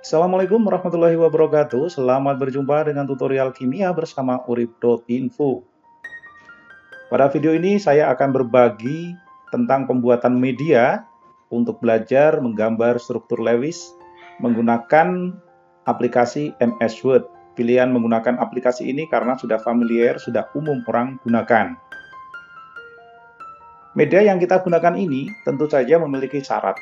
Assalamualaikum warahmatullahi wabarakatuh. Selamat berjumpa dengan tutorial kimia bersama urip.info. Pada video ini saya akan berbagi tentang pembuatan media untuk belajar menggambar struktur Lewis menggunakan aplikasi MS Word. Pilihan menggunakan aplikasi ini karena sudah familiar, sudah umum orang gunakan. Media yang kita gunakan ini tentu saja memiliki syarat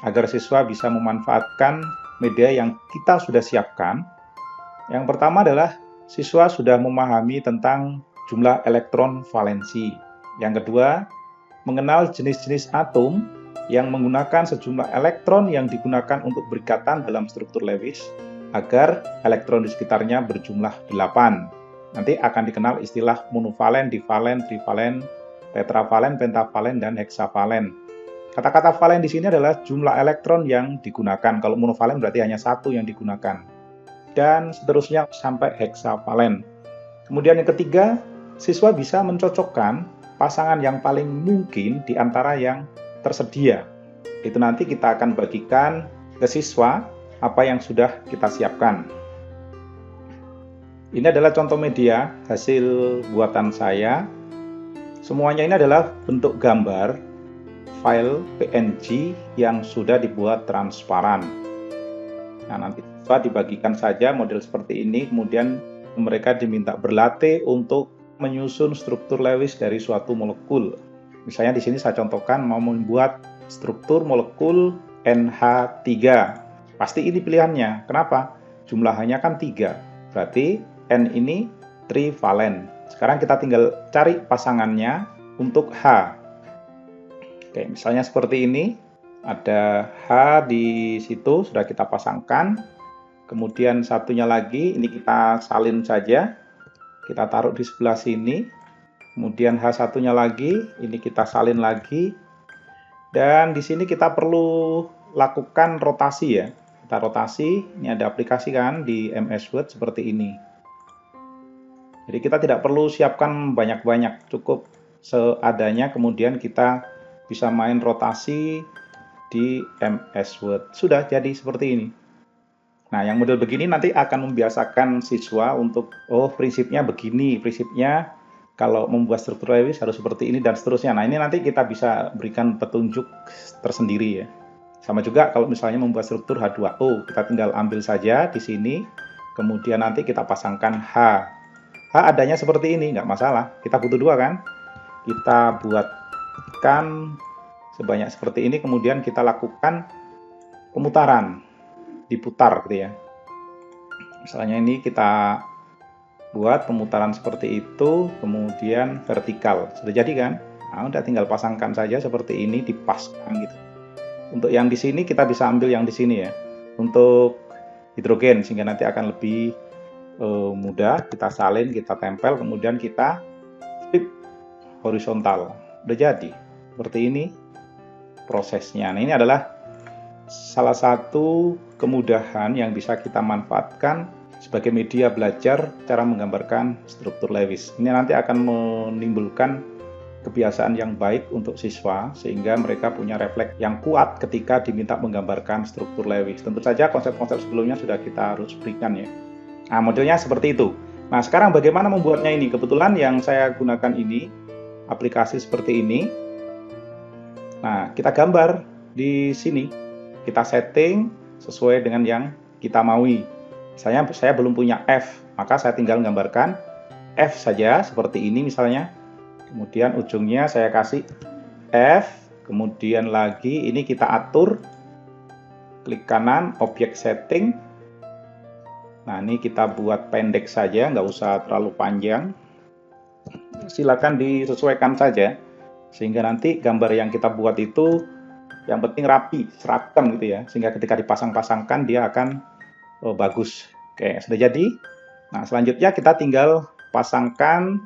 agar siswa bisa memanfaatkan media yang kita sudah siapkan. Yang pertama adalah siswa sudah memahami tentang jumlah elektron valensi. Yang kedua, mengenal jenis-jenis atom yang menggunakan sejumlah elektron yang digunakan untuk berikatan dalam struktur Lewis agar elektron di sekitarnya berjumlah 8. Nanti akan dikenal istilah monovalen, divalen, trivalen, tetravalen, pentavalen, dan heksavalen. Kata-kata valen di sini adalah jumlah elektron yang digunakan. Kalau monovalen berarti hanya satu yang digunakan. Dan seterusnya sampai heksavalen. Kemudian yang ketiga, siswa bisa mencocokkan pasangan yang paling mungkin di antara yang tersedia. Itu nanti kita akan bagikan ke siswa apa yang sudah kita siapkan. Ini adalah contoh media hasil buatan saya. Semuanya ini adalah bentuk gambar file PNG yang sudah dibuat transparan. Nah, nanti dibagikan saja model seperti ini, kemudian mereka diminta berlatih untuk menyusun struktur Lewis dari suatu molekul. Misalnya di sini saya contohkan mau membuat struktur molekul NH3. Pasti ini pilihannya. Kenapa? Jumlahnya kan 3. Berarti N ini trivalen. Sekarang kita tinggal cari pasangannya untuk H. Oke, misalnya seperti ini. Ada H di situ, sudah kita pasangkan. Kemudian satunya lagi, ini kita salin saja. Kita taruh di sebelah sini. Kemudian H satunya lagi, ini kita salin lagi. Dan di sini kita perlu lakukan rotasi ya. Kita rotasi, ini ada aplikasi kan di MS Word seperti ini. Jadi kita tidak perlu siapkan banyak-banyak, cukup seadanya, kemudian kita bisa main rotasi di MS Word. Sudah jadi seperti ini. Nah, yang model begini nanti akan membiasakan siswa untuk, oh prinsipnya begini, prinsipnya kalau membuat struktur Lewis harus seperti ini dan seterusnya. Nah, ini nanti kita bisa berikan petunjuk tersendiri ya. Sama juga kalau misalnya membuat struktur H2O, kita tinggal ambil saja di sini, kemudian nanti kita pasangkan H. H adanya seperti ini, nggak masalah. Kita butuh 2 kan? Kita buatkan sebanyak seperti ini, kemudian kita lakukan pemutaran. Diputar gitu ya. Misalnya ini kita buat pemutaran seperti itu, kemudian vertikal. Sudah jadi kan? Nah, udah tinggal pasangkan saja seperti ini, dipasang gitu. Untuk yang di sini kita bisa ambil yang di sini ya. Untuk hidrogen sehingga nanti akan lebih mudah. Kita salin, kita tempel, kemudian kita flip horizontal. Udah jadi. Seperti ini prosesnya. Nah, ini adalah salah satu kemudahan yang bisa kita manfaatkan sebagai media belajar cara menggambarkan struktur Lewis. Ini nanti akan menimbulkan kebiasaan yang baik untuk siswa sehingga mereka punya refleks yang kuat ketika diminta menggambarkan struktur Lewis. Tentu saja konsep-konsep sebelumnya sudah kita harus berikan ya. Nah, modelnya seperti itu. Nah, sekarang bagaimana membuatnya ini? Kebetulan yang saya gunakan ini aplikasi seperti ini. Nah, kita gambar di sini. Kita setting sesuai dengan yang kita maui. Saya belum punya F, maka saya tinggal menggambarkan F saja seperti ini misalnya. Kemudian ujungnya saya kasih F, kemudian lagi ini kita atur, klik kanan, objek setting. Nah, ini kita buat pendek saja, nggak usah terlalu panjang. Silakan disesuaikan saja, sehingga nanti gambar yang kita buat itu yang penting rapi, seragam gitu ya, sehingga ketika dipasang-pasangkan dia akan bagus. Oke, sudah jadi. Nah, selanjutnya kita tinggal pasangkan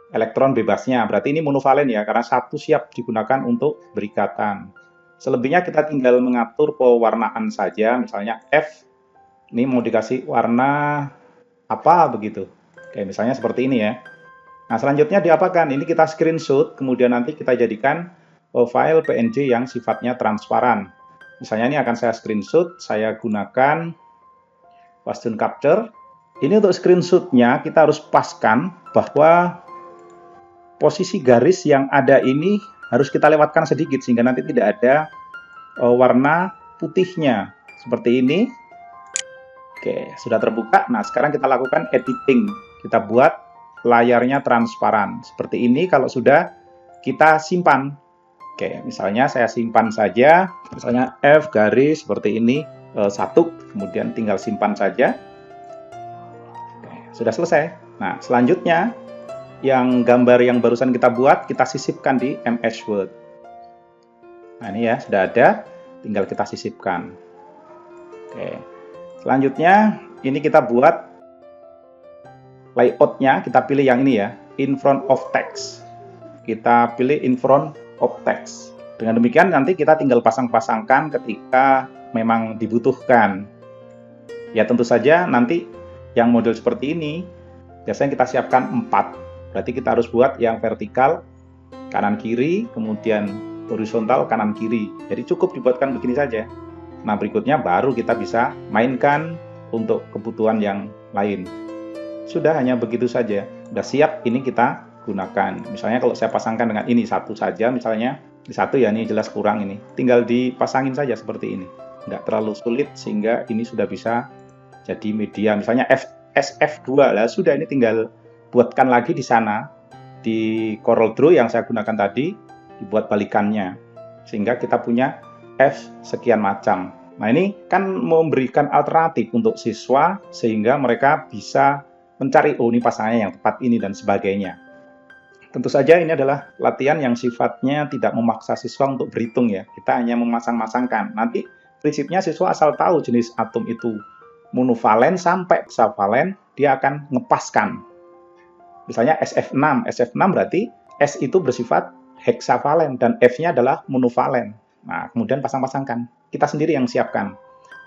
elektron bebasnya. Berarti ini monovalen ya, karena satu siap digunakan untuk berikatan. Selebihnya kita tinggal mengatur pewarnaan saja, misalnya F, ini mau dikasih warna apa begitu. Oke, misalnya seperti ini ya. Nah, selanjutnya diapakan? Ini kita screenshot, kemudian nanti kita jadikan file PNG yang sifatnya transparan. Misalnya ini akan saya screenshot, saya gunakan Passion Capture. Ini untuk screenshotnya kita harus paskan bahwa posisi garis yang ada ini harus kita lewatkan sedikit sehingga nanti tidak ada warna putihnya seperti ini. Oke, sudah terbuka. Nah, sekarang kita lakukan editing. Kita buat layarnya transparan seperti ini. Kalau sudah, kita simpan. Oke, misalnya saya simpan saja, misalnya F garis seperti ini, 1, kemudian tinggal simpan saja. Oke, sudah selesai. Nah, selanjutnya yang gambar yang barusan kita buat, kita sisipkan di MS Word. Nah, ini ya, sudah ada, tinggal kita sisipkan. Oke, selanjutnya ini kita buat layoutnya, kita pilih yang ini ya, in front of text. Kita pilih in front of text. Dengan demikian nanti kita tinggal pasang-pasangkan ketika memang dibutuhkan. Ya tentu saja nanti yang model seperti ini, biasanya kita siapkan 4. Berarti kita harus buat yang vertikal kanan kiri, kemudian horizontal kanan kiri. Jadi cukup dibuatkan begini saja. Nah, berikutnya baru kita bisa mainkan untuk kebutuhan yang lain. Sudah hanya begitu saja. Sudah siap, ini kita gunakan. Misalnya kalau saya pasangkan dengan ini satu saja, misalnya di satu ya, ini jelas kurang ini. Tinggal dipasangin saja seperti ini. Nggak terlalu sulit sehingga ini sudah bisa jadi media. Misalnya SF2 lah, sudah ini tinggal buatkan lagi di sana, di Corel Draw yang saya gunakan tadi, dibuat balikannya. Sehingga kita punya F sekian macam. Nah, ini kan memberikan alternatif untuk siswa, sehingga mereka bisa mencari, oh ini pasangannya yang tepat ini, dan sebagainya. Tentu saja ini adalah latihan yang sifatnya tidak memaksa siswa untuk berhitung ya. Kita hanya memasang-masangkan. Nanti prinsipnya siswa asal tahu jenis atom itu monovalen sampai hexavalen, dia akan ngepaskan. Misalnya SF6 berarti S itu bersifat hexavalen dan F-nya adalah monovalen. Nah, kemudian pasang-pasangkan. Kita sendiri yang siapkan.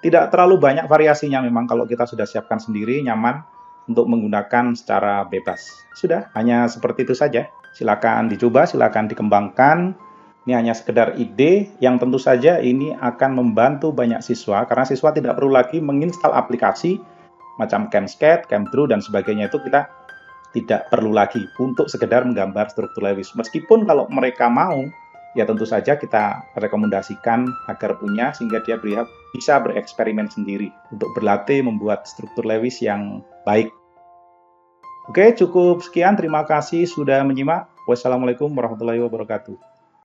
Tidak terlalu banyak variasinya memang kalau kita sudah siapkan sendiri, nyaman untuk menggunakan secara bebas. Sudah, hanya seperti itu saja. Silakan dicoba, silakan dikembangkan. Ini hanya sekedar ide yang tentu saja ini akan membantu banyak siswa karena siswa tidak perlu lagi menginstal aplikasi macam ChemSketch, ChemDraw dan sebagainya, itu kita tidak perlu lagi untuk sekedar menggambar struktur Lewis. Meskipun kalau mereka mau, ya tentu saja kita rekomendasikan agar punya sehingga dia bisa bereksperimen sendiri untuk berlatih membuat struktur Lewis yang baik. Oke, cukup sekian. Terima kasih sudah menyimak. Wassalamualaikum warahmatullahi wabarakatuh.